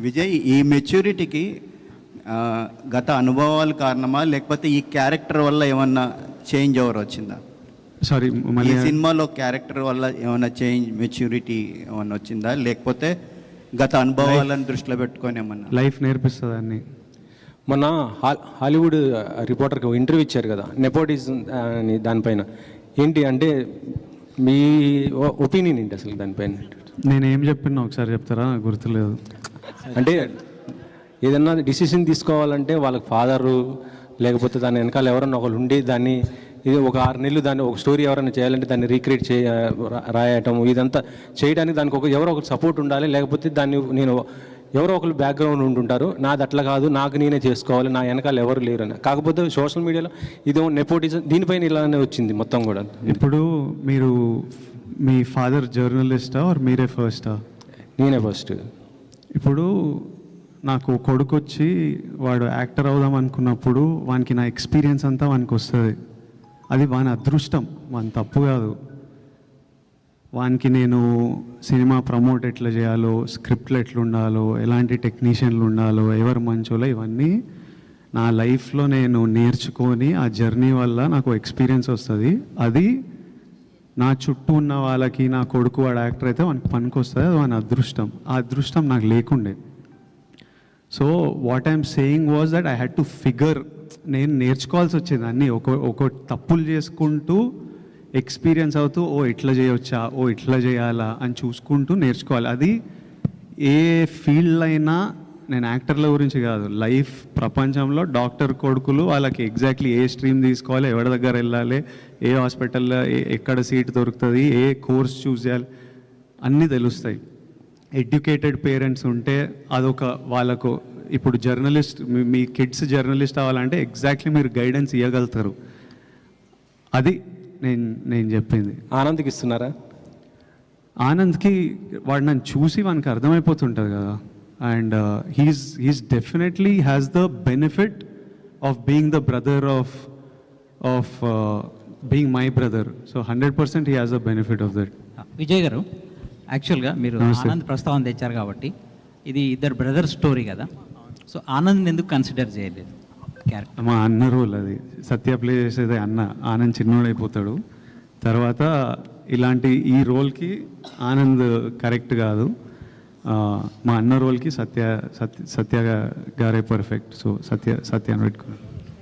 విజయ్, ఈ మెచ్యూరిటీకి గత అనుభవాలు కారణమా, లేకపోతే ఈ క్యారెక్టర్ వల్ల ఏమన్నా చేంజ్ ఓవర్ వచ్చిందా? సారీ, ఈ సినిమాలో క్యారెక్టర్ వల్ల ఏమైనా చేంజ్, మెచ్యూరిటీ ఏమన్నా వచ్చిందా, లేకపోతే గత అనుభవాలను దృష్టిలో పెట్టుకొని ఏమన్నా? లైఫ్ నేర్పిస్తుంది అన్ని. మొన్న హాలీవుడ్ రిపోర్టర్కి ఇంటర్వ్యూ ఇచ్చారు కదా, నెపోటిజం అని, దానిపైన ఏంటి అంటే మీ ఒపీనియన్ ఏంటి అసలు దానిపైన? నేనేం చెప్పినా ఒకసారి చెప్తారా? నాకు గుర్తులేదు. అంటే ఏదన్నా డిసిషన్ తీసుకోవాలంటే వాళ్ళకి ఫాదరు లేకపోతే దాని వెనకాల ఎవరన్నా ఒకరు ఉండి దాన్ని ఇది ఒక 6 నెలలు దాన్ని ఒక స్టోరీ ఎవరైనా చేయాలంటే దాన్ని రీక్రియేట్ రాయటం ఇదంతా చేయడానికి దానికి ఎవరో ఒకరు సపోర్ట్ ఉండాలి. లేకపోతే దాన్ని నేను ఎవరో ఒకరు బ్యాక్గ్రౌండ్ ఉంటుంటారు, నాది అట్లా కాదు, నాకు నేనే చేసుకోవాలి, నా వెనకాల ఎవరు లేరు అని. కాకపోతే సోషల్ మీడియాలో ఇదేమో నెపోటిజం దీనిపైన ఇలానే వచ్చింది మొత్తం కూడా. ఇప్పుడు మీరు మీ ఫాదర్ జర్నలిస్టా ఆర్ మీరే ఫస్టా? నేనే ఫస్ట్. ఇప్పుడు నాకు కొడుకు వచ్చి వాడు యాక్టర్ అవుదాం అనుకున్నప్పుడు వానికి నా ఎక్స్పీరియన్స్ అంతా వానికి వస్తుంది. అది వాని అదృష్టం, వాని తప్పు కాదు. వానికి నేను సినిమా ప్రమోట్ ఎట్లా చేయాలో, స్క్రిప్ట్లు ఎట్లుండాలో, ఎలాంటి టెక్నీషియన్లు ఉండాలో, ఎవరు మంచోలో, ఇవన్నీ నా లైఫ్లో నేను నేర్చుకొని ఆ జర్నీ వల్ల నాకు ఎక్స్పీరియన్స్ వస్తుంది. అది నా చుట్టూ ఉన్న వాళ్ళకి, నా కొడుకు వాడు యాక్టర్ అయితే వానికి పనికి వస్తుంది. అది వాని అదృష్టం. ఆ అదృష్టం నాకు లేకుండే. So what I'm saying was that I had to figure. నేను నేర్చుకోవాల్సి వచ్చేది అన్నీ. ఒక తప్పులు చేసుకుంటూ ఎక్స్పీరియన్స్ అవుతూ, ఓ ఇట్లా చేయవచ్చా, ఓ ఇట్లా చేయాలా అని చూసుకుంటూ నేర్చుకోవాలి. అది ఏ ఫీల్డ్ అయినా, నేను యాక్టర్ల గురించి కాదు, లైఫ్ ప్రపంచంలో డాక్టర్ కొడుకులు వాళ్ళకి ఎగ్జాక్ట్లీ ఏ స్ట్రీమ్ తీసుకోవాలి, ఎవరి దగ్గర వెళ్ళాలి, ఏ హాస్పిటల్లో ఎక్కడ సీట్ దొరుకుతుంది, ఏ కోర్స్ చూస్ చేయాలి, అన్నీ తెలుస్తాయి. ఎడ్యుకేటెడ్ పేరెంట్స్ ఉంటే అదొక వాళ్ళకు. ఇప్పుడు జర్నలిస్ట్, మీ కిడ్స్ జర్నలిస్ట్ అవ్వాలంటే ఎగ్జాక్ట్లీ మీరు గైడెన్స్ ఇవ్వగలుగుతారు. అది నేను చెప్పింది. ఆనంద్కి ఇస్తున్నారా? ఆనంద్కి వాడు నన్ను చూసి వానికి అర్థమైపోతుంటుంది కదా. And he's definitely has the benefit of being the brother of being my brother. So 100% he has the benefit of that. Vijay గారు, యాక్చువల్గా మీరు ఆనంద్ ప్రస్తావన తెచ్చారు కాబట్టి ఇది ఇద్దరు బ్రదర్ స్టోరీ కదా. సో ఆనంద్ ఎందుకు కన్సిడర్ చేయలేదు క్యారెక్టర్? మా అన్న రోల్ అది. సత్య ప్లే చేసేది అన్న. ఆనంద్ చిన్నోడైపోతాడు. తర్వాత ఇలాంటి ఈ రోల్కి ఆనంద్ కరెక్ట్ కాదు. మా అన్న రోల్కి సత్య గారే పర్ఫెక్ట్. సో సత్య అని పెట్టుకున్నాను.